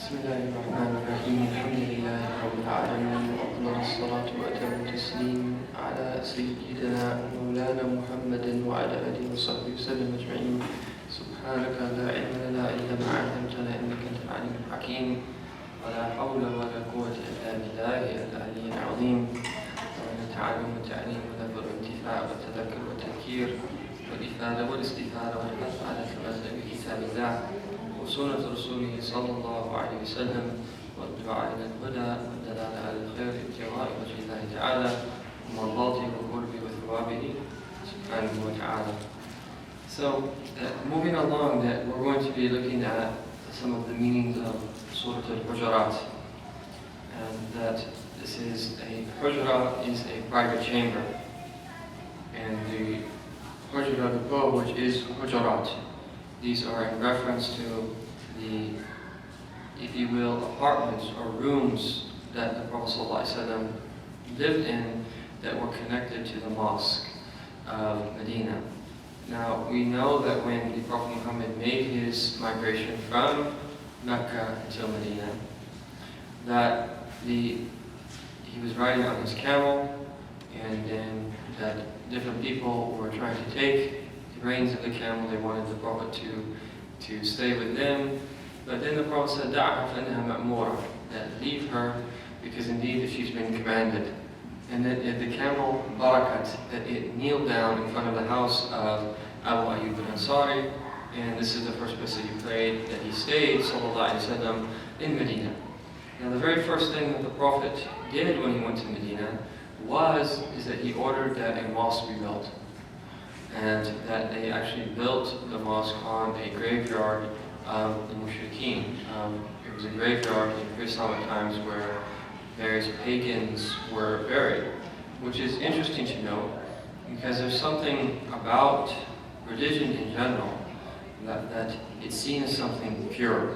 بسم الله الرحمن الرحيم الحمد لله رب العالمين وأفضل الصلاة وأتم التسليم على سيدنا مولانا محمد وعلى آله وصحبه وسلم أجمعين. سبحانك لا علم لنا إلا ما علمتنا إنك أنت العليم الحكيم ولا حول ولا قوة إلا بالله العلي العظيم. وأن التعلم والتعليم ولفظ الانتفاع والتذكر والتذكير والإفادة والاستفادة والحث على تمسك بكتاب الله وسنة رسوله صلى الله عليه وسلم والدعاء إلى الهدى والدلالة على الخير ابتغاء وجه الله تعالى ومرضاته وقربه وثوابه سبحانه وتعالى. So, moving along, that we're going to be looking at some of the meanings of Sura Hujurat, and that this is Hujurat is a private chamber, and the Hujurat above, which is Hujurat. These are in reference to the, if you will, apartments or rooms that the Prophet ﷺ lived in that were connected to the mosque of Medina. Now, we know that when the Prophet Muhammad made his migration from Mecca to Medina, that he was riding on his camel, and then that different people were trying to take the reins of the camel. They wanted the Prophet to stay with them. But then the Prophet said, "Da'ha fa'innaha ma'mura," that leave her, because indeed she's been commanded. And that the camel, Barakat, that it kneeled down in front of the house of Abu Ayyub al-Ansari, and this is the first place that he prayed, that he stayed, sallallahu alayhi wa sallam, in Medina. Now the very first thing that the Prophet did when he went to Medina is that he ordered that a mosque be built. And that they actually built the mosque on a graveyard of the Mushrikeen. It was a graveyard in pre-Islamic times where various pagans were buried, which is interesting to note because there's something about religion in general that it's seen as something pure,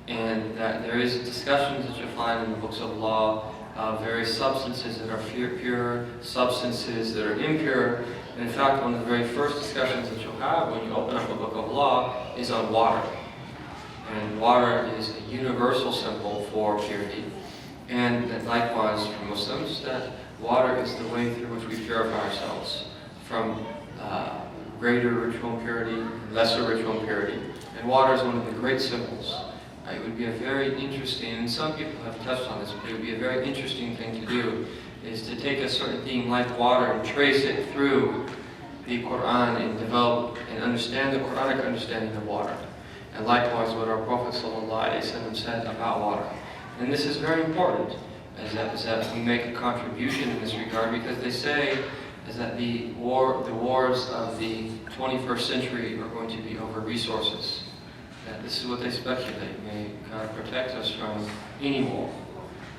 and that there is discussions that you'll find in the books of law of various substances that are pure, substances that are impure. And in fact, one of the very first discussions that you'll have when you open up a book of law is on water. And water is a universal symbol for purity. And that likewise for Muslims, that water is the way through which we purify ourselves from greater ritual impurity, lesser ritual impurity. And water is one of the great symbols. It would be a very interesting, and some people have touched on this, but it would be a very interesting thing to do, is to take a certain theme like water and trace it through the Quran and develop and understand the Quranic understanding of water. And likewise what our Prophet ﷺ said about water. And this is very important, as that we make a contribution in this regard, because they say is that the wars of the 21st century are going to be over resources. That this is what they speculate. May God protect us from any war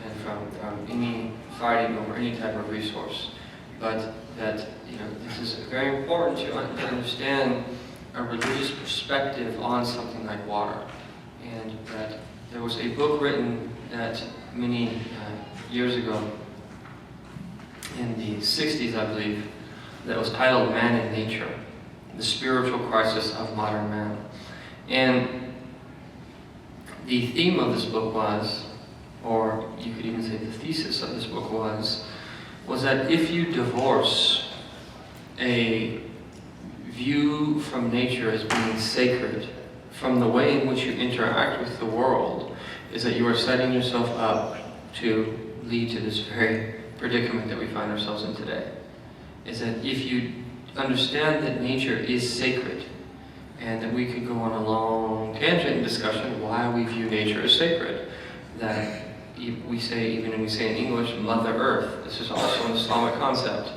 and from any fighting over any type of resource. But that, this is very important to understand a religious perspective on something like water. And that there was a book written that many years ago, in the 60s I believe, that was titled Man and Nature, the Spiritual Crisis of Modern Man. And the theme of this book was, or you could even say the thesis of this book was that if you divorce a view from nature as being sacred from the way in which you interact with the world, is that you are setting yourself up to lead to this very predicament that we find ourselves in today. Is that if you understand that nature is sacred, and that we could go on a long tangent discussion why we view nature as sacred, that we say, even when we say in English, Mother Earth, this is also an Islamic concept,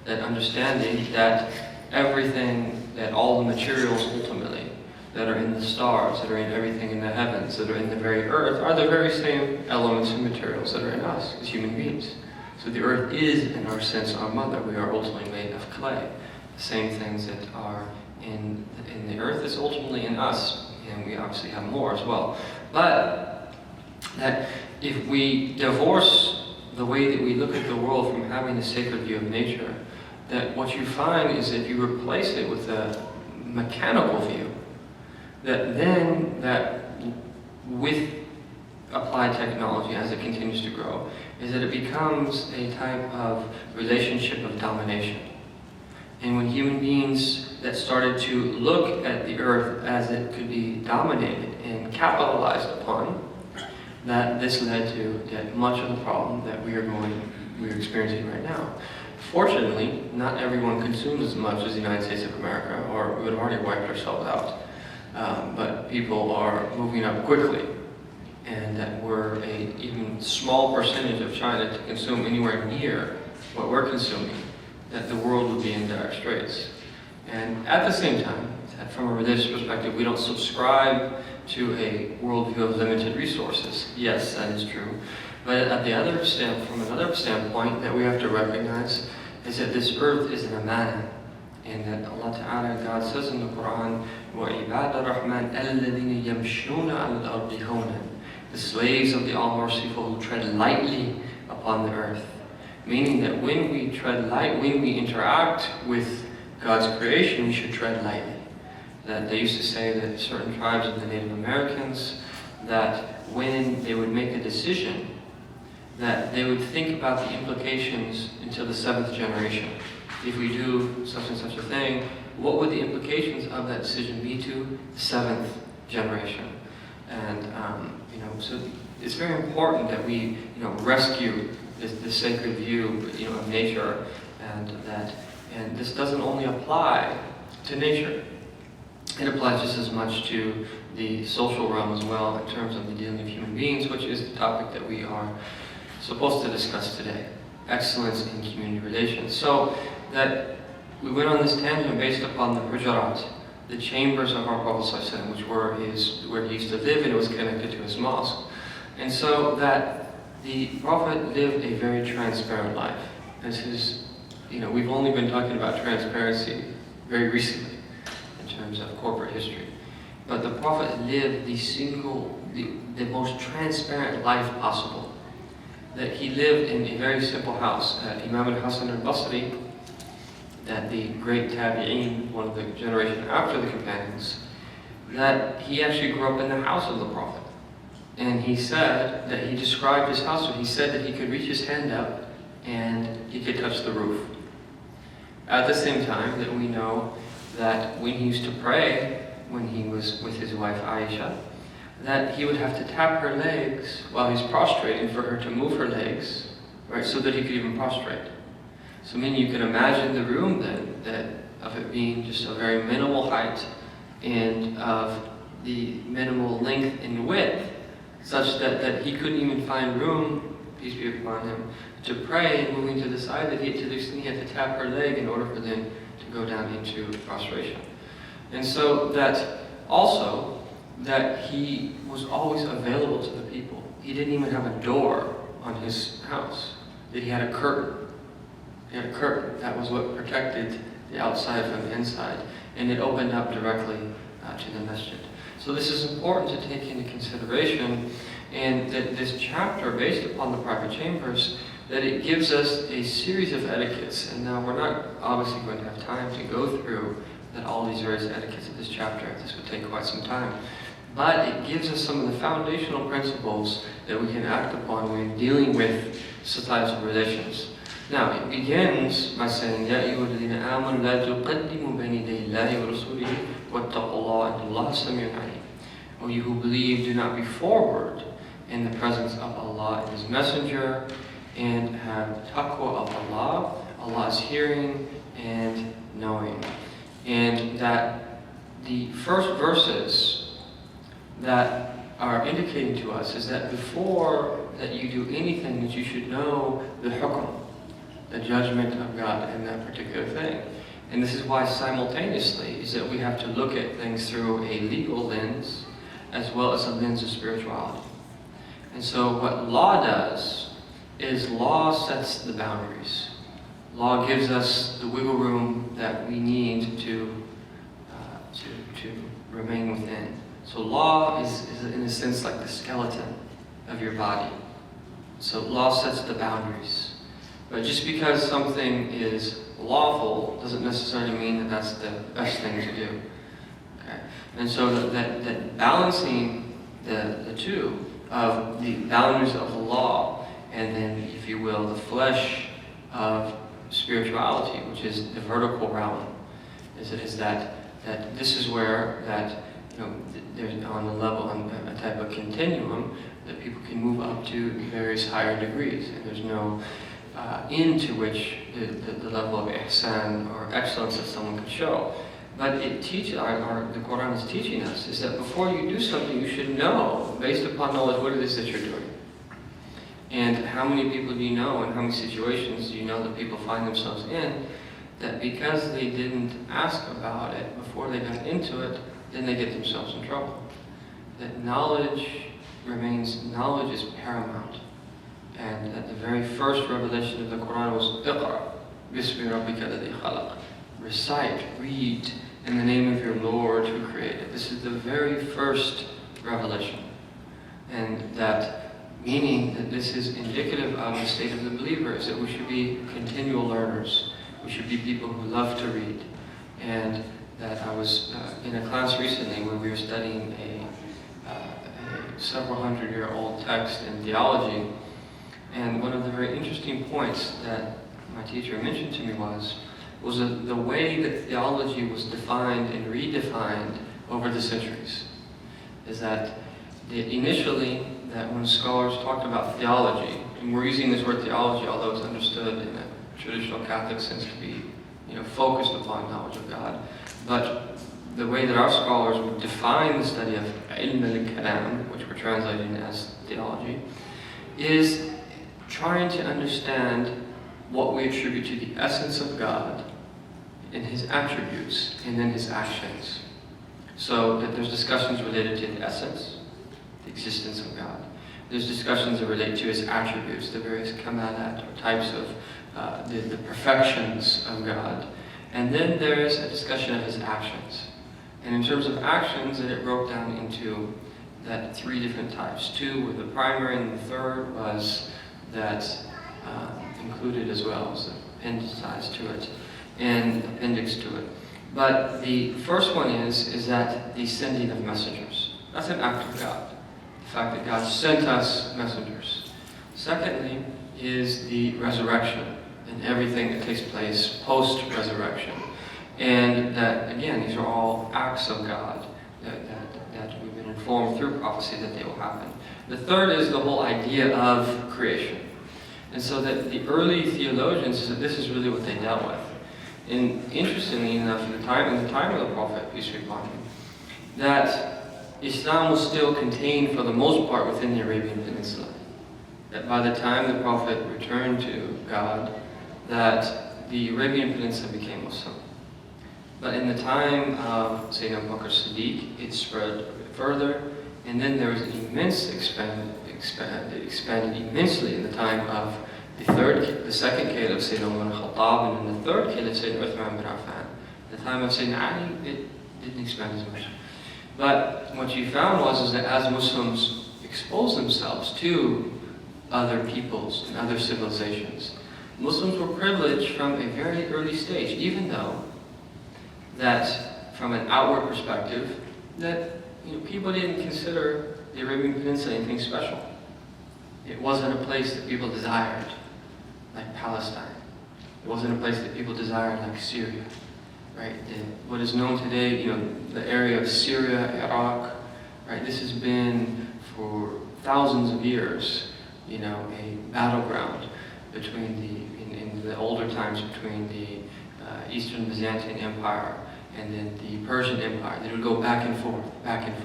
that understanding that everything, that all the materials ultimately that are in the stars, that are in everything in the heavens, that are in the very earth, are the very same elements and materials that are in us as human beings. So the earth is, in our sense, our mother. We are ultimately made of clay. The same things that are in the earth is ultimately in us, and we obviously have more as well. But that if we divorce the way that we look at the world from having a sacred view of nature, that what you find is that you replace it with a mechanical view, that then that with applied technology as it continues to grow is that it becomes a type of relationship of domination. And when human beings that started to look at the earth as it could be dominated and capitalized upon, that this led to much of the problem that we're experiencing right now. Fortunately, not everyone consumes as much as the United States of America, or we would have already wiped ourselves out. But people are moving up quickly, and that we're an even small percentage of China to consume anywhere near what we're consuming, that the world would be in dire straits. And at the same time, from a religious perspective, we don't subscribe to a worldview of limited resources. Yes, that is true. But from another standpoint that we have to recognize is that this earth is an amana. And that Allah Ta'ala, God says in the Quran, وَعِبَادَ الرَّحْمَنِ الَّذِينَ يَمْشُونَ عَلَى الْأَرْضِ هَوْنًا, the slaves of the All-Merciful who tread lightly upon the earth. Meaning that when we tread light, when we interact with God's creation, we should tread lightly. That they used to say that certain tribes of the Native Americans, that when they would make a decision, that they would think about the implications until the 7th generation. If we do such and such a thing, what would the implications of that decision be to the 7th generation? And so it's very important that we rescue this sacred view of nature, and this doesn't only apply to nature. It applies just as much to the social realm as well in terms of the dealing of human beings, which is the topic that we are supposed to discuss today. Excellence in community relations. So that we went on this tangent based upon the Hujurat, the chambers of our Prophet ﷺ, which were where he used to live, and it was connected to his mosque. And so that the Prophet lived a very transparent life. We've only been talking about transparency very recently in terms of corporate history. But the Prophet lived the most transparent life possible. That he lived in a very simple house. Imam al-Hasan al-Basri, that the great tabi'een, one of the generation after the companions, that he actually grew up in the house of the Prophet. And he said that he described his house, so he said that he could reach his hand up and he could touch the roof. At the same time that we know that when he used to pray, when he was with his wife Aisha, that he would have to tap her legs while he's prostrating for her to move her legs, right, so that he could even prostrate. So meaning you can imagine the room then, of it being just a very minimal height and of the minimal length and width, such that he couldn't even find room, peace be upon him, to pray, and moving to the side, that he had to tap her leg in order for them to go down into prostration. And so that also, that he was always available to the people. He didn't even have a door on his house. That he had a curtain. He had a curtain. That was what protected the outside from the inside. And it opened up directly to the masjid. So this is important to take into consideration, and that this chapter, based upon the private chambers, that it gives us a series of etiquettes. And now we're not obviously going to have time to go through that all these various etiquettes of this chapter. This would take quite some time. But it gives us some of the foundational principles that we can act upon when dealing with societal relations. Now, it begins by saying, يَا أَيُّهَا الَّذِينَ آمَنُوا لَا تُقَدِّمُوا بَيْنَ يَدَيِ اللَّهِ وَرَسُولِهِ وَاتَّقُوا اللَّهَ إِنَّ اللَّهَ سَمِيعٌ عَلِيمٌ. O you who believe, do not be forward in the presence of Allah and His Messenger, and have taqwa of Allah. Allah is hearing and knowing. And that the first verses that are indicating to us is that before that you do anything, that you should know the hukm, the judgment of God in that particular thing. And this is why simultaneously is that we have to look at things through a legal lens as well as a lens of spirituality. And so what law does is law sets the boundaries. Law gives us the wiggle room that we need to remain within. So law is in a sense like the skeleton of your body. So law sets the boundaries. But just because something is lawful doesn't necessarily mean that that's the best thing to do. Okay? And so that balancing the two of the boundaries of the law, and then, if you will, the flesh of spirituality, which is the vertical realm. Is that this is where that, there's on the level, on a type of continuum that people can move up to various higher degrees, and there's no end to which the level of ihsan or excellence that someone can show. But it teaches, the Quran is teaching us, is that before you do something, you should know, based upon knowledge, what it is that you're doing. And how many people do you know, and how many situations do you know that people find themselves in, that because they didn't ask about it before they got into it, then they get themselves in trouble. That knowledge is paramount. And that the very first revelation of the Quran was Iqra, Bismi Rabbika alladhi khalaq. Recite, read, in the name of your Lord who created. This is the very first revelation. And that, meaning that this is indicative of the state of the believer, is that we should be continual learners. We should be people who love to read. And that I was in a class recently where we were studying a several hundred-year-old text in theology, and one of the very interesting points that my teacher mentioned to me was the way that theology was defined and redefined over the centuries. Is that initially, that when scholars talked about theology, and we're using this word theology, although it's understood in a traditional Catholic sense to be, focused upon knowledge of God, but the way that our scholars would define the study of ilm al-kalam, which we're translating as theology, is trying to understand what we attribute to the essence of God and His attributes, and then His actions. So that there's discussions related to the essence, the existence of God. There's discussions that relate to His attributes, the various kamalat, or types of the perfections of God. And then there's a discussion of His actions. And in terms of actions, it broke down into that 3 different types. 2 were the primary, and the third was that included as well as the appendix to it, and appendix to it. But the first one is that the sending of messengers. That's an act of God. The fact that God sent us messengers. Secondly is the resurrection and everything that takes place post-resurrection. And that, again, these are all acts of God that we've been informed through prophecy that they will happen. The third is the whole idea of creation. And so that the early theologians said this is really what they dealt with. And interestingly enough, in the time of the Prophet, peace be upon him, that Islam was still contained for the most part within the Arabian Peninsula. That by the time the Prophet returned to God, that the Arabian Peninsula became Muslim. But in the time of Sayyidina Abu Bakr Siddiq, it spread further, and then there was an immense it expanded immensely in the time of the second Caliph of Sayyidina Umar al-Khattab, and in the third Caliph of Sayyidina Uthman bin Affan. At the time of Sayyidina Ali, it didn't expand as much. But what you found was that as Muslims exposed themselves to other peoples and other civilizations, Muslims were privileged from a very early stage, even though that from an outward perspective, that people didn't consider the Arabian Peninsula anything special. It wasn't a place that people desired, like Palestine. It wasn't a place that people desired, like Syria, right? What is known today, the area of Syria, Iraq, right? This has been for thousands of years, a battleground in the older times between the Eastern Byzantine Empire and then the Persian Empire. They would go back and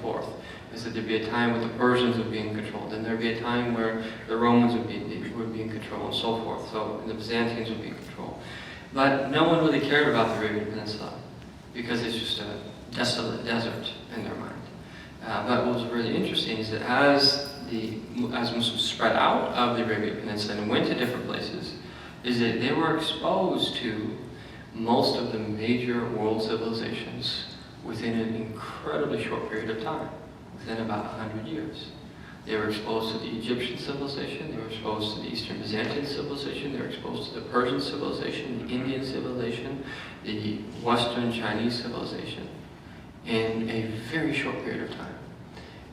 forth. Is that there'd be a time where the Persians would be in control, then there'd be a time where the Romans would be in control, and so forth. So the Byzantines would be in control. But no one really cared about the Arabian Peninsula because it's just a desolate desert in their mind. But what was really interesting is that as Muslims spread out of the Arabian Peninsula and went to different places, is that they were exposed to most of the major world civilizations within an incredibly short period of time. Within about 100 years. They were exposed to the Egyptian civilization, they were exposed to the Eastern Byzantine civilization, they were exposed to the Persian civilization, the Indian civilization, the Western Chinese civilization in a very short period of time.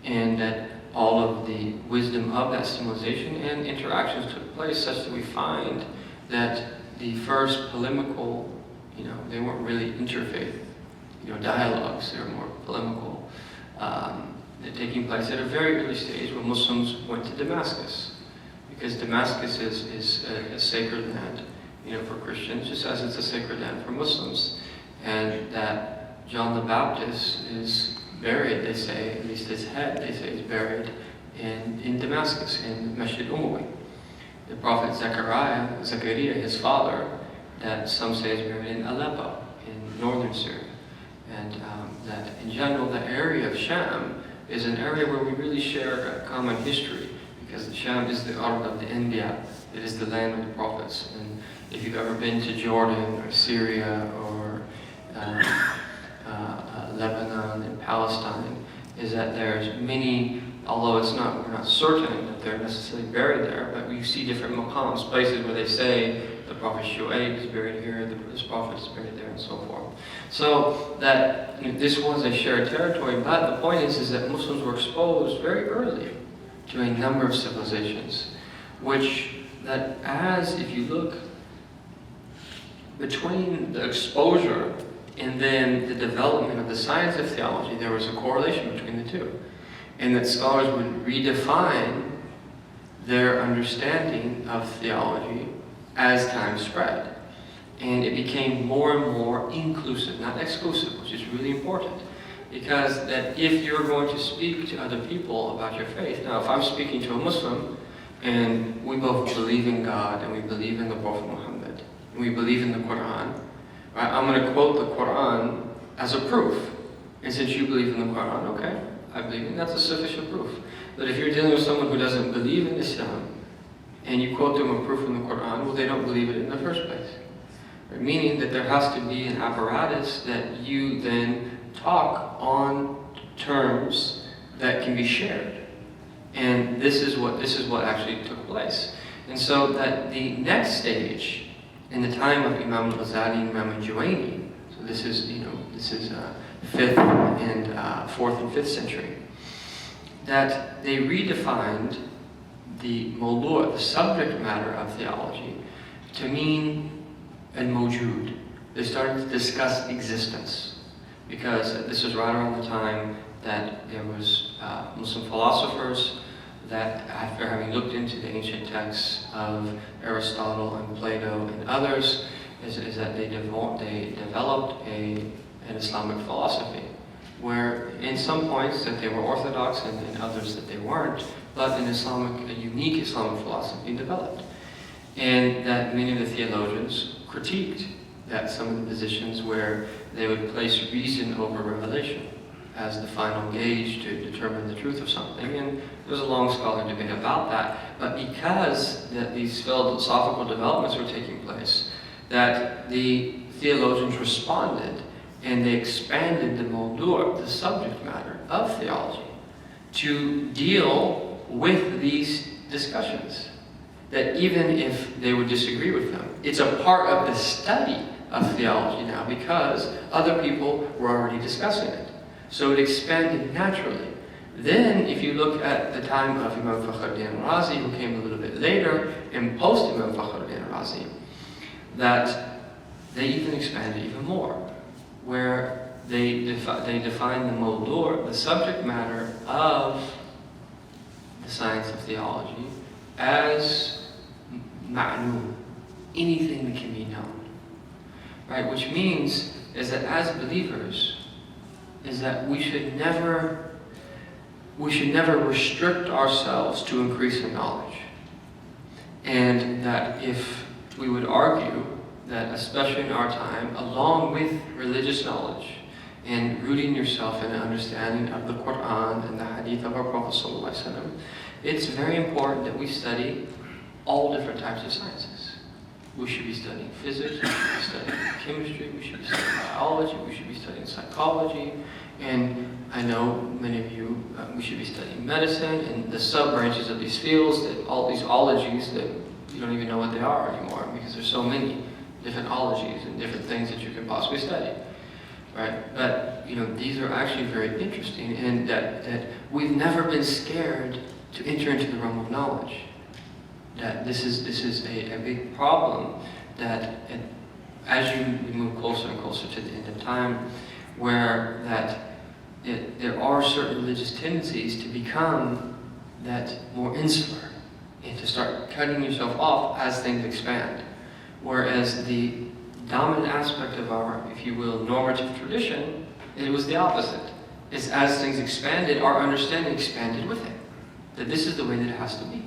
And that all of the wisdom of that civilization, and interactions took place such that we find that the first polemical, they weren't really interfaith, dialogues. They were more polemical. They're taking place at a very early stage when Muslims went to Damascus, because Damascus is a sacred land, for Christians, just as it's a sacred land for Muslims, and that John the Baptist is buried, they say, at least his head, they say, is buried in Damascus, in Masjid Umawi. The prophet Zechariah, his father, that some say is buried in Aleppo, in northern Syria. And that in general, the area of Sham is an area where we really share a common history, because Sham is the Ard of the India, it is the land of the prophets. And if you've ever been to Jordan or Syria or Lebanon and Palestine, is that there's many, although we're not certain that they're necessarily buried there, but we see different maqams, places where they say the prophet Shu'aib is buried here, this prophet is buried there, and so forth. So that this was a shared territory, but the point is that Muslims were exposed very early to a number of civilizations, which that if you look between the exposure and then the development of the science of theology, there was a correlation between the two. And that scholars would redefine their understanding of theology as time spread. And it became more and more inclusive, not exclusive, which is really important. Because that if you're going to speak to other people about your faith, now if I'm speaking to a Muslim, and we both believe in God, and we believe in the Prophet Muhammad, and we believe in the Quran, right? I'm going to quote the Quran as a proof. And since you believe in the Quran, okay, I believe in that's a sufficient proof. But if you're dealing with someone who doesn't believe in Islam, and you quote them a proof from the Quran, well, they don't believe it in the first place. Right? Meaning that there has to be an apparatus that you then talk on terms that can be shared. And this is what actually took place. And so that the next stage, in the time of Imam al-Ghazali and Imam al-Juwayni, so this is 4th and 5th century, that they redefined the mawdu', the subject matter of theology, to mean al-mawjud. They started to discuss existence, because this was right around the time that there was Muslim philosophers that, after having looked into the ancient texts of Aristotle and Plato and others, is that they developed an Islamic philosophy, where in some points that they were orthodox and in others that they weren't, but a unique Islamic philosophy developed. And that many of the theologians critiqued that some of the positions where they would place reason over revelation as the final gauge to determine the truth of something. And there's a long scholarly debate about that. But because that these philosophical developments were taking place, that the theologians responded and they expanded the mawdu', the subject matter of theology, to deal with these discussions. That even if they would disagree with them, it's a part of the study of theology now, because other people were already discussing it. So it expanded naturally. Then, if you look at the time of Imam Fakhruddin Razi, who came a little bit later, and post-Imam Fakhruddin Razi, that they even expanded even more, where they defined the mawdu', the subject matter of the science of theology, as ma'lum, anything that can be known. Right? Which means is that as believers, is that we should never restrict ourselves to increasing knowledge. And that if we would argue that, especially in our time, along with religious knowledge and rooting yourself in an understanding of the Quran and the Hadith of our Prophet ﷺ, it's very important that we study all different types of sciences. We should be studying physics, we should be studying chemistry, we should be studying biology, we should be studying psychology, and I know many of you, we should be studying medicine and the sub-branches of these fields, that all these ologies that you don't even know what they are anymore, because there's so many different ologies and different things that you can possibly study. right? But these are actually very interesting, and that we've never been scared to enter into the realm of knowledge. That this is a big problem, that as you move closer and closer to the end of time, where there are certain religious tendencies to become that more insular and to start cutting yourself off as things expand. Whereas the dominant aspect of our, if you will, normative tradition, it was the opposite. It's as things expanded, our understanding expanded with it. That this is the way that it has to be.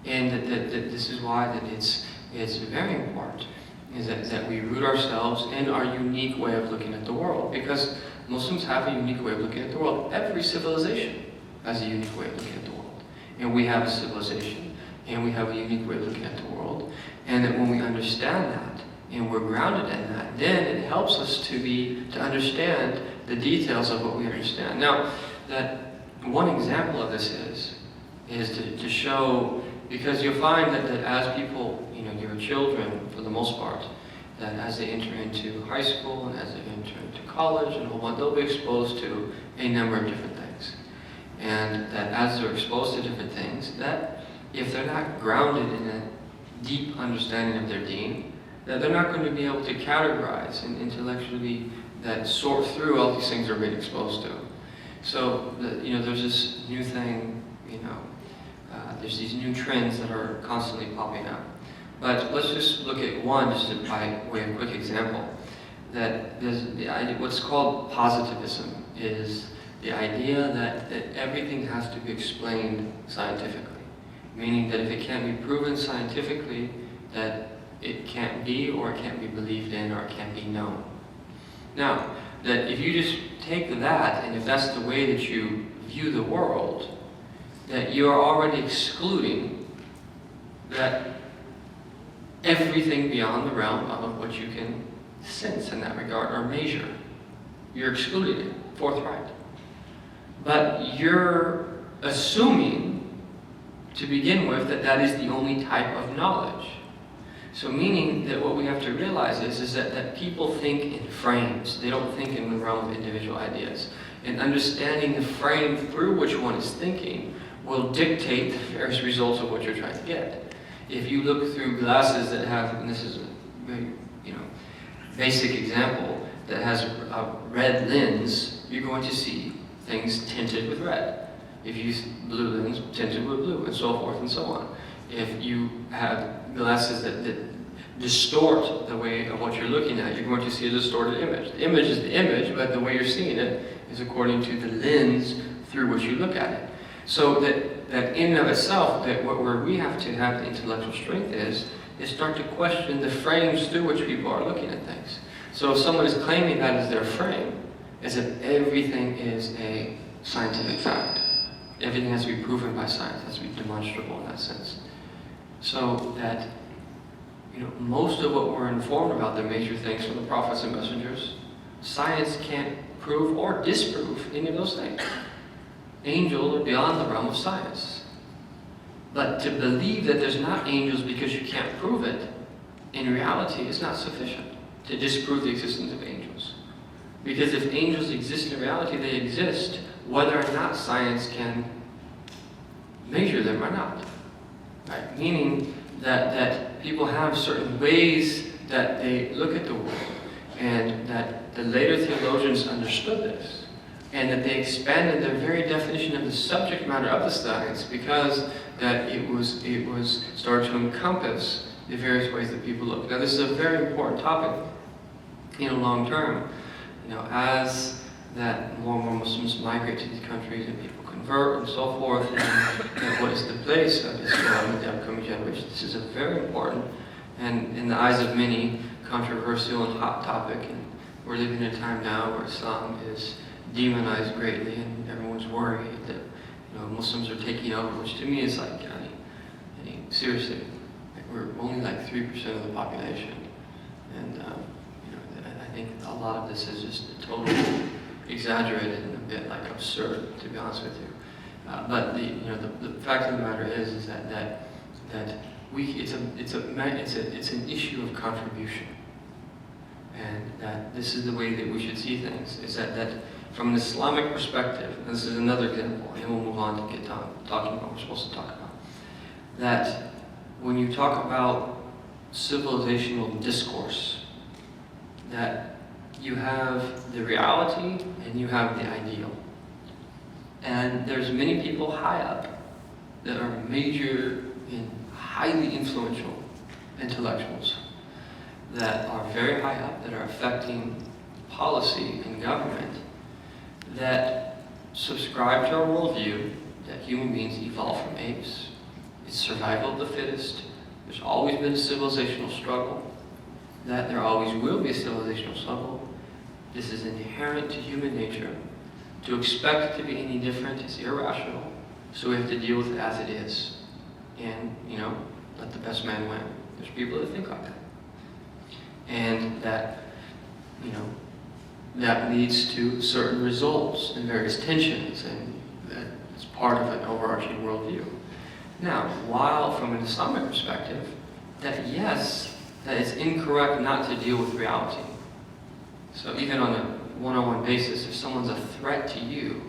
And that this is why that it's very important, is that we root ourselves in our unique way of looking at the world. Because Muslims have a unique way of looking at the world. Every civilization has a unique way of looking at the world. And we have a civilization, and we have a unique way of looking at the world. And that when we understand that, and we're grounded in that, then it helps us to understand the details of what we understand. Now, that one example of this is to show, because you'll find that as people, your children, for the most part, that as they enter into high school and as they enter into college and whole, they'll be exposed to a number of different things. And that as they're exposed to different things, that if they're not grounded in a deep understanding of their deen, that they're not going to be able to categorize and intellectually that sort through all these things they're being exposed to. So, there's this new thing, there's these new trends that are constantly popping up. But let's just look at one, just by way of a quick example. That what's called positivism is the idea that everything has to be explained scientifically. Meaning that if it can't be proven scientifically, that it can't be, or it can't be believed in, or it can't be known. Now, that if you just take that, and if that's the way that you view the world, that you are already excluding that everything beyond the realm of what you can sense in that regard or measure. You're excluding it, forthright. But you're assuming to begin with that is the only type of knowledge. So meaning that what we have to realize is that people think in frames. They don't think in the realm of individual ideas. And understanding the frame through which one is thinking will dictate the various results of what you're trying to get. If you look through glasses that have, and this is a very, basic example, that has a red lens, you're going to see things tinted with red. If you use blue lens, tinted with blue, and so forth and so on. If you have glasses that distort the way of what you're looking at, you're going to see a distorted image. The image is the image, but the way you're seeing it is according to the lens through which you look at it. So that in and of itself, that where we have to have the intellectual strength is start to question the frames through which people are looking at things. So if someone is claiming that as their frame, as if everything is a scientific fact. Everything has to be proven by science, has to be demonstrable in that sense. So that, most of what we're informed about, the major things from the prophets and messengers, science can't prove or disprove any of those things. Angels are beyond the realm of science. But to believe that there's not angels because you can't prove it, in reality, is not sufficient to disprove the existence of angels. Because if angels exist in reality, they exist, whether or not science can measure them or not. Right? Meaning that people have certain ways that they look at the world, and that the later theologians understood this, and that they expanded their very definition of the subject matter of the science, because that it was started to encompass the various ways that people look. Now, this is a very important topic, long term. As that more and more Muslims migrate to these countries and people convert and so forth, and what is the place of Islam in the upcoming generation? This is a very important, and in the eyes of many, controversial and hot topic. And we're living in a time now where Islam is demonized greatly, and everyone's worried that Muslims are taking over, which to me is like, seriously, we're only like 3% of the population, and I think a lot of this is just totally exaggerated and a bit like absurd, to be honest with you. But the fact of the matter is that it's an issue of contribution, and that this is the way that we should see things, is that from an Islamic perspective, and this is another example, and we'll move on to get down talking about what we're supposed to talk about, that when you talk about civilizational discourse, that you have the reality and you have the ideal. And there's many people high up that are major and highly influential intellectuals that are very high up, that are affecting policy and government, that subscribe to our worldview that human beings evolved from apes. It's survival of the fittest. There's always been a civilizational struggle. That there always will be a civilizational struggle. This is inherent to human nature. To expect it to be any different is irrational. So we have to deal with it as it is. And, let the best man win. There's people that think like that. And that, that leads to certain results and various tensions, and that's part of an overarching worldview. Now, while from an Islamic perspective, that yes, that it's incorrect not to deal with reality. So even on a one-on-one basis, if someone's a threat to you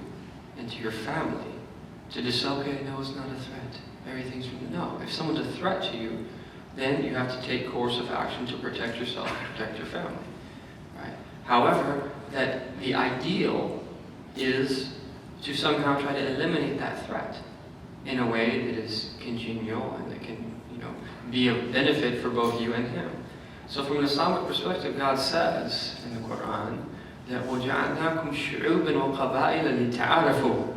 and to your family, to just say, okay, no, it's not a threat. Everything's no. If someone's a threat to you, then you have to take course of action to protect yourself and protect your family. Right? However, that the ideal is to somehow try to eliminate that threat in a way that is congenial and that can, be of benefit for both you and him. So from an Islamic perspective, God says in the Quran that وَجَعَلْنَاكُمْ شُعُوبًا وَقَبَائِلَ لِتَعَارَفُوا,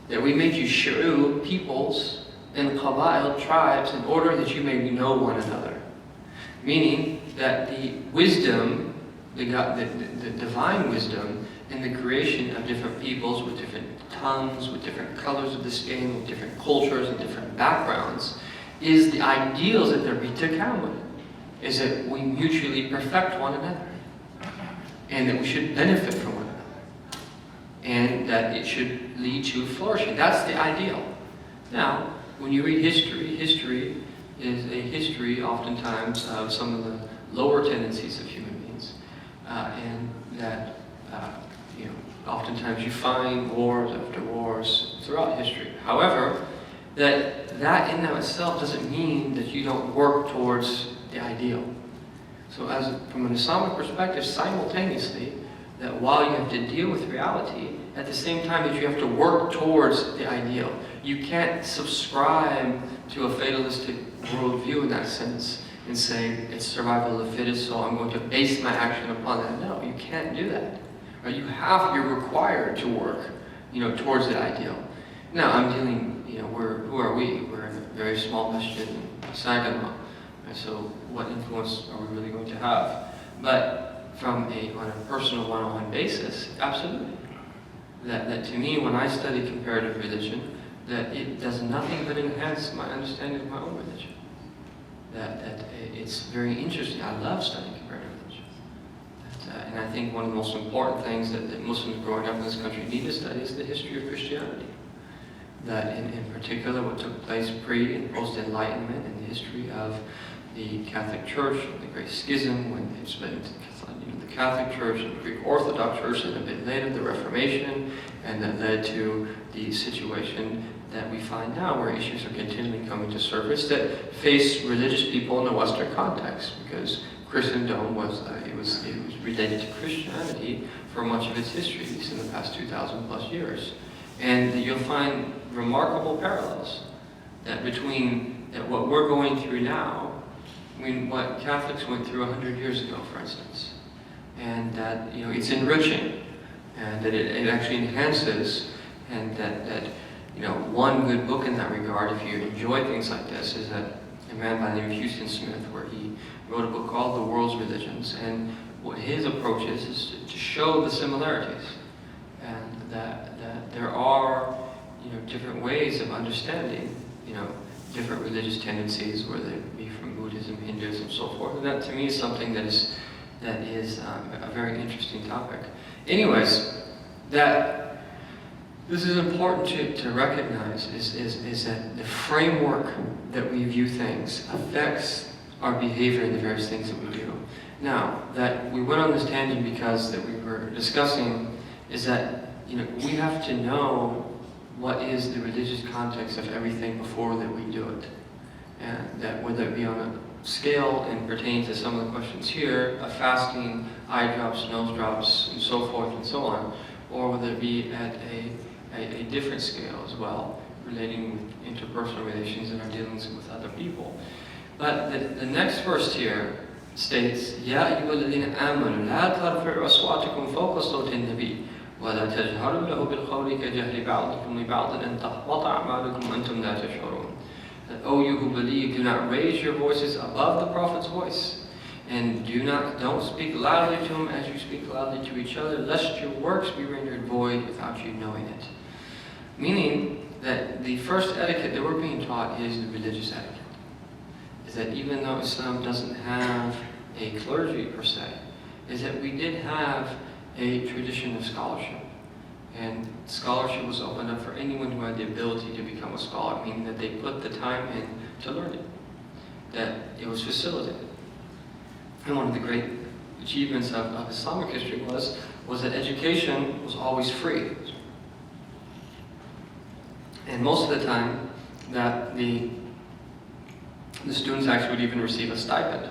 that we made you shu'ub, peoples, and qaba'il, tribes, in order that you may know one another. Meaning that the wisdom, the divine wisdom, in the creation of different peoples with different tongues, with different colors of the skin, with different cultures and different backgrounds, is the ideals that there be takawun, is that we mutually perfect one another, and that we should benefit from one another, and that it should lead to flourishing. That's the ideal. Now, when you read history, history is a history oftentimes of some of the lower tendencies of human beings, and that oftentimes you find wars after wars throughout history. However, that in and of itself doesn't mean that you don't work towards the ideal. So from an Islamic perspective, simultaneously, that while you have to deal with reality, at the same time that you have to work towards the ideal. You can't subscribe to a fatalistic worldview in that sense and say, it's survival of the fittest, so I'm going to base my action upon that. No, you can't do that. Right? You're required to work, towards the ideal. Now, I'm dealing, who are we? We're in a very small masjid in Saginaw. So what influence are we really going to have? But on a personal one-on-one basis, absolutely. That to me, when I study comparative religion, that it does nothing but enhance my understanding of my own religion. That it's very interesting. I love studying comparative religion. And I think one of the most important things that Muslims growing up in this country need to study is the history of Christianity. That in particular, what took place pre- and post-Enlightenment in the history of the Catholic Church, the Great Schism, when it split into the Catholic Church and the Greek Orthodox Church, and a bit later the Reformation, and that led to the situation that we find now, where issues are continually coming to surface that face religious people in the Western context, because Christendom was related to Christianity for much of its history, at least in the past 2,000 plus years. And you'll find remarkable parallels between what we're going through now, what Catholics went through 100 years ago, for instance. And that, it's enriching, and that it actually enhances, and that one good book in that regard, if you enjoy things like this, is a man by the name of Houston Smith, where he wrote a book called The World's Religions, and what his approach is to show the similarities, and that there are different ways of understanding different religious tendencies, whether it be from Buddhism, Hinduism, so forth. And that to me is something that is a very interesting topic. Anyways, that this is important to recognize is that the framework that we view things affects our behavior in the various things that we do. Now, that we went on this tangent because that we were discussing is that, we have to know what is the religious context of everything before that we do it. And that whether it be on a scale and pertains to some of the questions here, of fasting, eye drops, nose drops, and so forth and so on, or whether it be at a different scale as well, relating with interpersonal relations and our dealings with other people. But the next verse here states, يَا أَيُّهَا الَّذِينَ آمَنُوا لَا تَرْفَعُوا أَصْوَاتَكُمْ فَوْقَ صَوْتِ النَّبِيِّ وَلَا تَجْهَرُوا لَهُ بِالْقَوْلِ كَجَهْرِ بَعْضِكُمْ لِبَعْضٍ أَن تَحْبَطَ أَعْمَالُكُمْ وَأَنْتُمْ لَا تَشْعُرُونَ. That, O you who believe, do not raise your voices above the Prophet's voice, and don't speak loudly to him as you speak loudly to each other, lest your works be rendered void without you knowing it. Meaning that the first etiquette that we're being taught is the religious etiquette. Is that even though Islam doesn't have a clergy per se, is that we did have a tradition of scholarship. And scholarship was opened up for anyone who had the ability to become a scholar, meaning that they put the time in to learn it, that it was facilitated. And one of the great achievements of Islamic history was that education was always free. And most of the time that the students actually would even receive a stipend.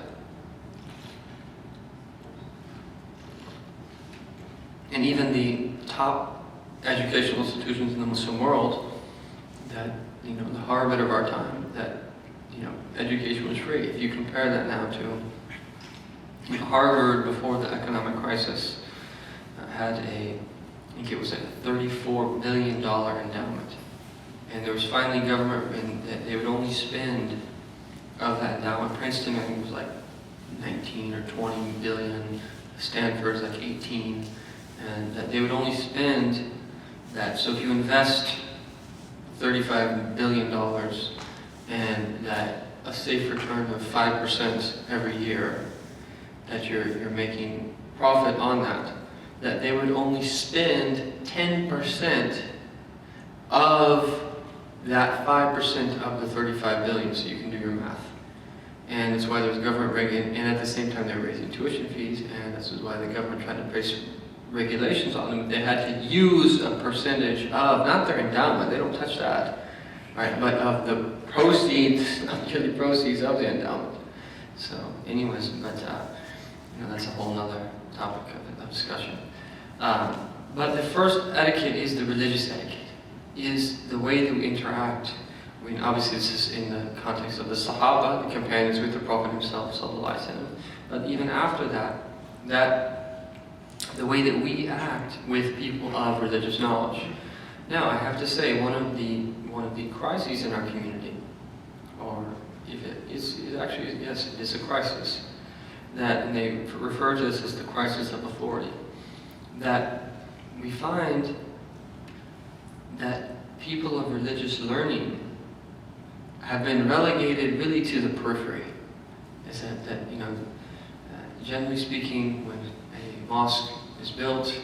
And even the top educational institutions in the Muslim world, that, the Harvard of our time, that, education was free. If you compare that now to Harvard before the economic crisis, had I think it was a $34 billion endowment. And there was finally government, and they would only spend of that endowment. Princeton, I think, was like 19 or 20 billion. Stanford's like 18. And that they would only spend that. So if you invest $35 billion and that a safe return of 5% every year, that you're making profit on that they would only spend 10% of that 5% of the 35 billion, so you can do your math. And that's why there's government regulation, and at the same time they're raising tuition fees, and this is why the government tried to place regulations on them. They had to use a percentage of, not their endowment, they don't touch that, right? But of the proceeds, of the endowment. So anyways, but that's a whole other topic of discussion. But the first etiquette is the religious etiquette, is the way that we interact. I mean, obviously this is in the context of the Sahaba, the companions with the Prophet himself, sallallahu alaihi wasallam. But even after that the way that we act with people of religious knowledge. Now, I have to say, one of the crises in our community, or if it is actually, yes, it is a crisis, and they refer to this as the crisis of authority, that we find that people of religious learning have been relegated really to the periphery. Is that generally speaking, when a mosque is built,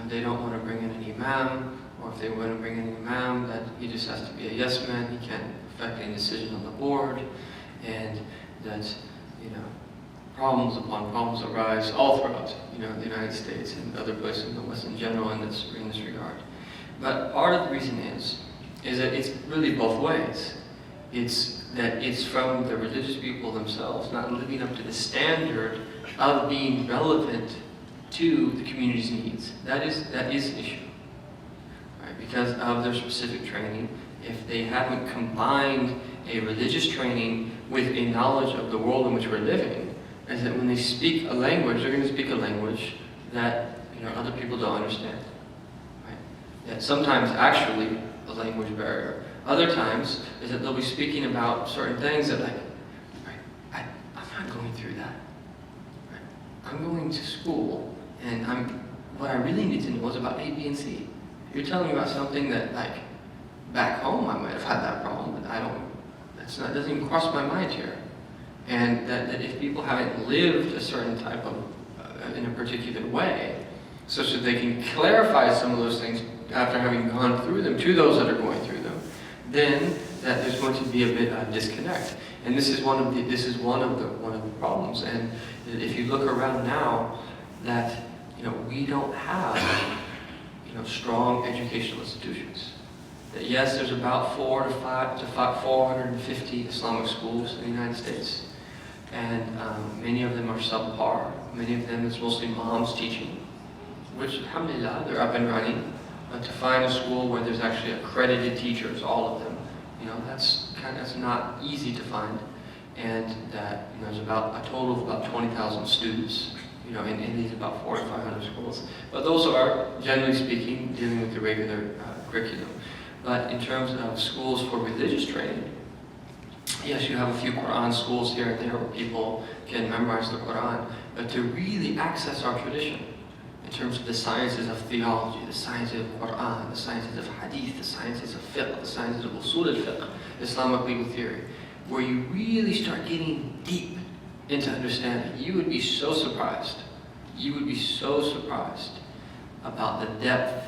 they don't want to bring in an imam, or if they want to bring in an imam, that he just has to be a yes man, he can't affect any decision on the board, and that problems upon problems arise all throughout the United States and other places in the West in general in this regard. But part of the reason is that it's really both ways. It's that it's from the religious people themselves not living up to the standard of being relevant to the community's needs. That is an issue, right? Because of their specific training. If they haven't combined a religious training with a knowledge of the world in which we're living, is that when they speak a language, they're going to speak a language that other people don't understand. Right? That sometimes actually a language barrier. Other times is that they'll be speaking about certain things that I'm not going through that. Right? I'm going to school, and what I really need to know is about A, B, and C. You're telling me about something that back home I might have had that problem, but it doesn't even cross my mind here. And that if people haven't lived a certain type of, in a particular way, such that they can clarify some of those things after having gone through them to those that are going through them, then that there's going to be a bit of disconnect, and this is one of the problems. And if you look around now, that we don't have strong educational institutions. That yes, there's about 450 Islamic schools in the United States, and many of them are subpar. Many of them it's mostly moms teaching, which alhamdulillah they're up and running. But to find a school where there's actually accredited teachers, all of them, that's not easy to find. And that there's about a total of about 20,000 students, in these about 400 to 500 schools. But those are, generally speaking, dealing with the regular curriculum. But in terms of schools for religious training, yes, you have a few Quran schools here and there where people can memorize the Quran, but to really access our tradition, in terms of the sciences of theology, the sciences of Quran, the sciences of hadith, the sciences of fiqh, the sciences of usul al-fiqh, Islamic legal theory, where you really start getting deep into understanding, you would be so surprised. You would be so surprised about the depth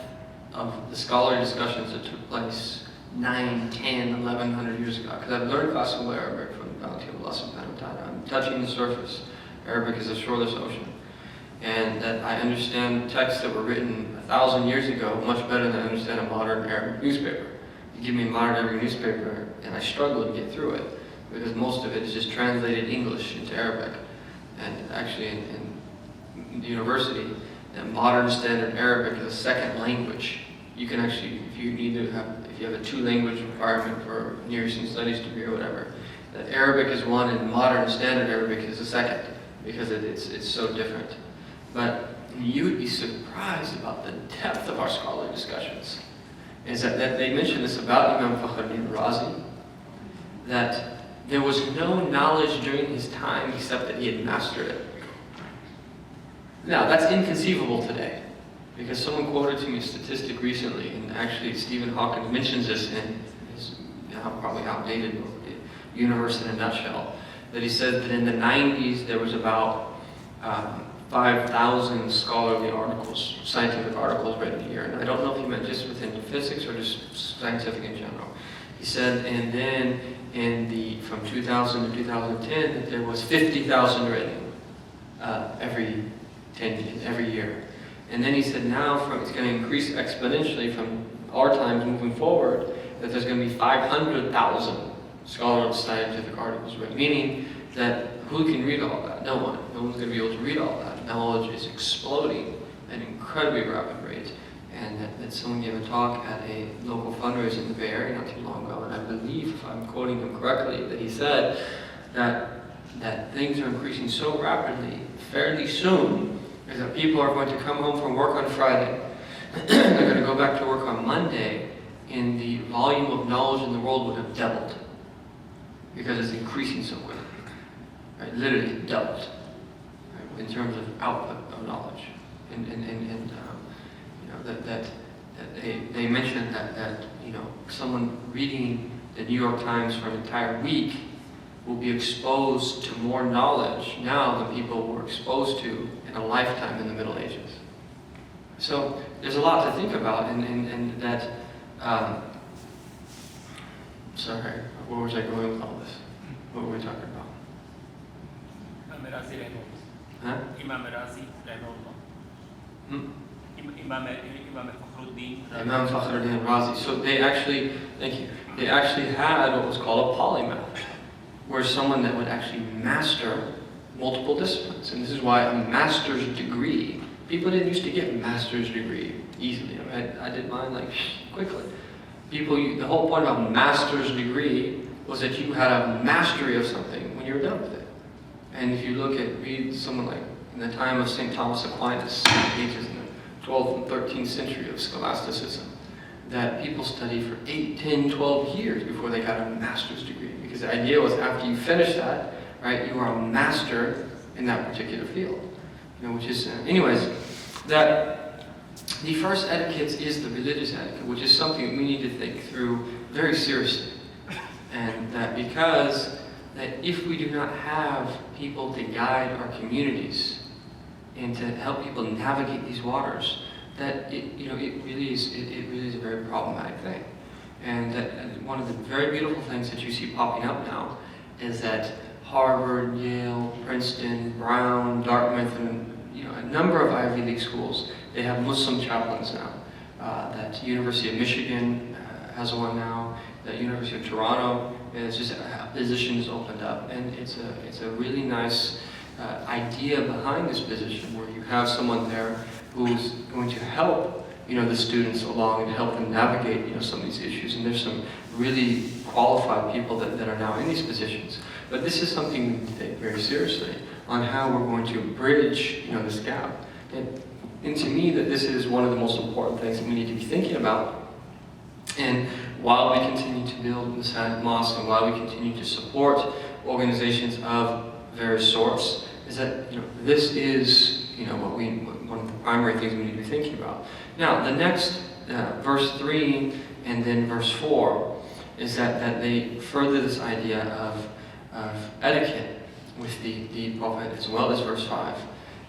of the scholarly discussions that took place 9, 10, 1100 years ago. Because I've learned classical Arabic from the bounty of Allah subhanahu wa ta'ala. I'm touching the surface. Arabic is a shoreless ocean. And that I understand texts that were written 1,000 years ago much better than I understand a modern Arabic newspaper. You give me a modern Arabic newspaper and I struggle to get through it, because most of it is just translated English into Arabic. And actually in the university, modern standard Arabic is a second language. You can actually, if you have a 2-language requirement for Near Eastern Studies degree or whatever, that Arabic is one and modern standard Arabic is a second, because it's so different. But you would be surprised about the depth of our scholarly discussions. Is that they mention this about Imam Fakhruddin Razi, that there was no knowledge during his time except that he had mastered it. Now, that's inconceivable today, because someone quoted to me a statistic recently, and actually Stephen Hawking mentions this in his probably outdated book, Universe in a Nutshell, that he said that in the 90s there was about 5,000 scholarly articles, scientific articles written a year. And I don't know if he meant just within physics or just scientific in general. He said, and then from 2000 to 2010, that there was 50,000 written every year. And then he said now it's going to increase exponentially from our times moving forward, that there's going to be 500,000 scholarly scientific articles written, meaning that who can read all that? No one. No one's going to be able to read all that. Knowledge is exploding at an incredibly rapid rate. And that someone gave a talk at a local fundraiser in the Bay Area not too long ago, and I believe, if I'm quoting him correctly, that he said that things are increasing so rapidly, fairly soon, is that people are going to come home from work on Friday, they're going to go back to work on Monday, and the volume of knowledge in the world would have doubled, because it's increasing so quickly. Right? Literally doubled, right? In terms of output of knowledge. That they mentioned that someone reading the New York Times for an entire week will be exposed to more knowledge now than people were exposed to in a lifetime in the Middle Ages. So there's a lot to think about, and that. Sorry, where was I going with all this? What were we talking about? Huh? Imam Razi, Imam Fakhruddin Razi. So they actually had what was called a polymath, where someone that would actually master multiple disciplines. And this is why a master's degree, people didn't used to get a master's degree easily. I mean, I did mine quickly. The whole point of a master's degree was that you had a mastery of something when you were done with it. And if you read someone like in the time of St. Thomas Aquinas, ages in the 12th and 13th century of scholasticism, that people studied for 8, 10, 12 years before they got a master's degree. Because the idea was after you finish that, right, you are a master in that particular field. Which is, anyways, that the first etiquette is the religious etiquette, which is something we need to think through very seriously. And that because that if we do not have people to guide our communities and to help people navigate these waters, that it really is a very problematic thing. And one of the very beautiful things that you see popping up now is that Harvard, Yale, Princeton, Brown, Dartmouth, and a number of Ivy League schools, they have Muslim chaplains now. That University of Michigan has one now. The University of Toronto is just a position is opened up, and it's a really nice idea behind this position where you have someone there who's going to help the students along and help them navigate some of these issues. And there's some really qualified people that are now in these positions. But this is something we need to take very seriously on how we're going to bridge this gap. And to me, that this is one of the most important things that we need to be thinking about. And while we continue to build Masajid mosques and while we continue to support organizations of various sorts, is that this is one of the primary things we need to be thinking about. Now, the next verse 3 and then verse 4 is that they further this idea of etiquette with the Prophet, as well as verse 5,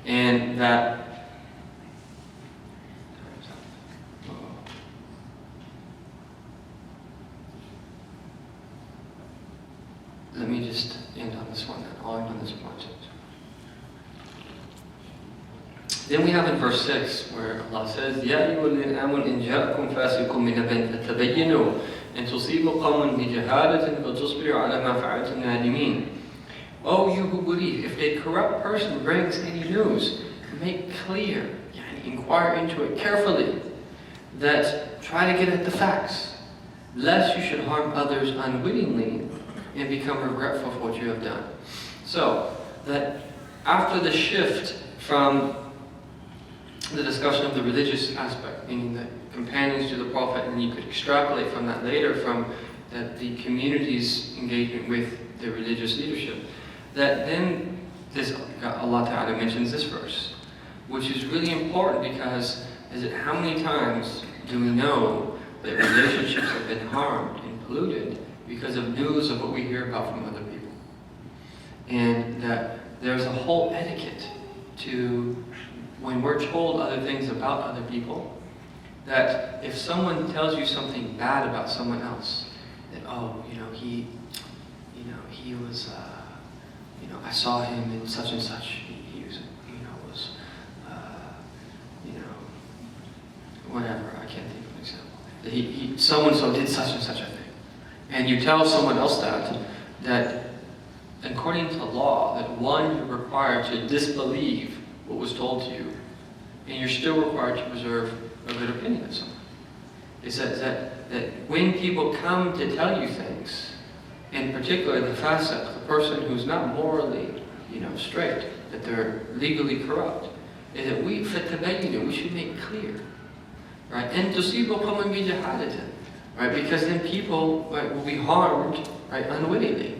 and that let me just end on this one then. I'll end on this point. Then we have in verse 6 where Allah says, يَا أَيُّهَا الَّذِينَ آمَنُوا إِنْ جَاءَكُمْ فَاسِقٌ بِنَبَإٍ فَتَبَيَّنُوا أَنْ تُصِيبُوا قَوْمًا بِجَهَالَةٍ فَتُصْبِحُوا عَلَى مَا فَعَلْتُمْ نَادِمِينَ. O you who believe, if a corrupt person brings any news, make clear, inquire into it carefully, that try to get at the facts, lest you should harm others unwittingly and become regretful for what you have done. So, that after the shift from the discussion of the religious aspect, meaning the companions to the Prophet, and you could extrapolate from that later from the community's engagement with the religious leadership, that then Allah Ta'ala mentions this verse, which is really important because how many times do we know that relationships have been harmed and polluted because of news of what we hear about from other people? And that there's a whole etiquette to when we're told other things about other people, that if someone tells you something bad about someone else, that he was I saw him in such and such, he was whatever, I can't think of an example. That so-and-so did such and such a thing. And you tell someone else that according to law, that one, you're required to disbelieve what was told to you, and you're still required to preserve a good opinion of someone. It says that when people come to tell you things, in particular the fasiq, the person who's not morally, straight, that they're legally corrupt, is that we should make clear, right? And tusibu qawman bi jahalatin, right? Because then people will be harmed, right, unwittingly,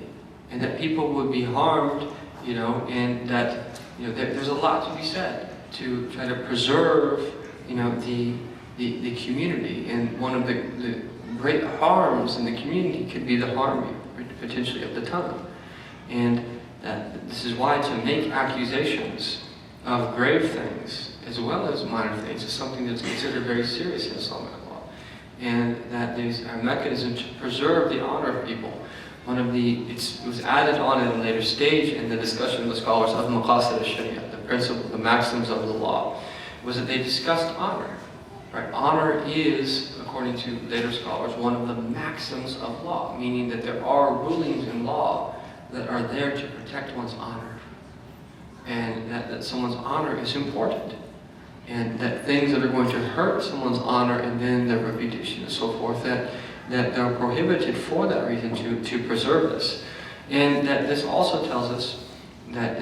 and that people would be harmed, and that there's a lot to be said to try to preserve, the community. And one of the great harms in the community could be the harm potentially of the tongue. And this is why to make accusations of grave things as well as minor things is something that's considered very serious in Islamic law. And that there's a mechanism to preserve the honor of people. It was added on at a later stage in the discussion of the scholars of Maqasid al-Sharia, the principle, the maxims of the law, was that they discussed honor. Right? Honor is, according to later scholars, one of the maxims of law, meaning that there are rulings in law that are there to protect one's honor. And that someone's honor is important. And that things that are going to hurt someone's honor and then their reputation and so forth, that they're prohibited for that reason to preserve this. And that this also tells us that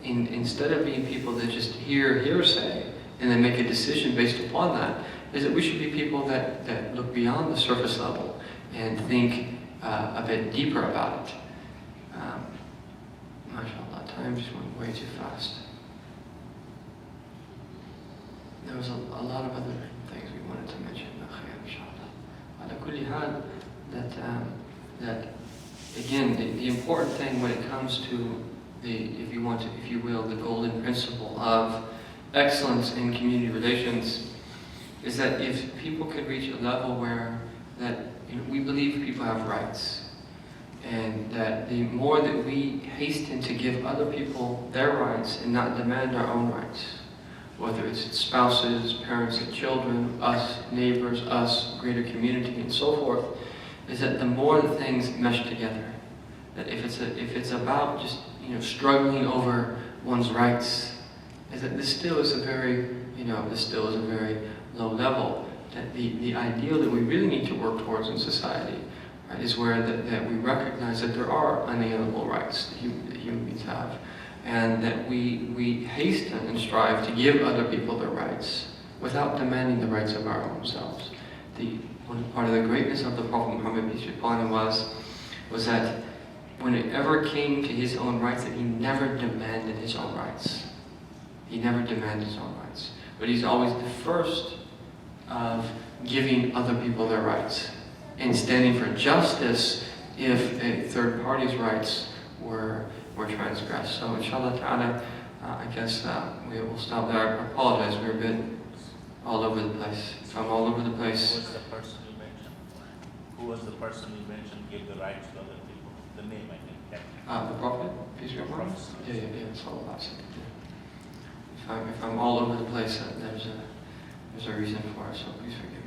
instead of being people that just hear hearsay and then make a decision based upon that, is that we should be people that look beyond the surface level and think a bit deeper about it. MashaAllah, time just went way too fast. There was a lot of other things we wanted to mention. That again, the important thing when it comes to if you will, the golden principle of excellence in community relations is that if people could reach a level where that we believe people have rights. And that the more that we hasten to give other people their rights and not demand our own rights, whether it's spouses, parents and children, us, neighbors, us, greater community, and so forth, is that the more the things mesh together. That if it's about just struggling over one's rights, is that this still is a very low level. That the ideal that we really need to work towards in society, right, is where that we recognize that there are unalienable rights that human beings have, and that we hasten and strive to give other people their rights without demanding the rights of our own selves. One part of the greatness of the Prophet Muhammad, peace be upon him, was that when it ever came to his own rights, that he never demanded his own rights. He never demanded his own rights. But he's always the first of giving other people their rights and standing for justice if a third party's rights were transgressed. So inshallah ta'ala, I guess we will stop there. I apologize, we're a bit all over the place. If I'm all over the place. Who was the person you mentioned gave the rights to other people? The name, I think. The Prophet, peace be upon him. Yeah, that's all about it. If I'm all over the place, there's a reason for it, so please forgive me.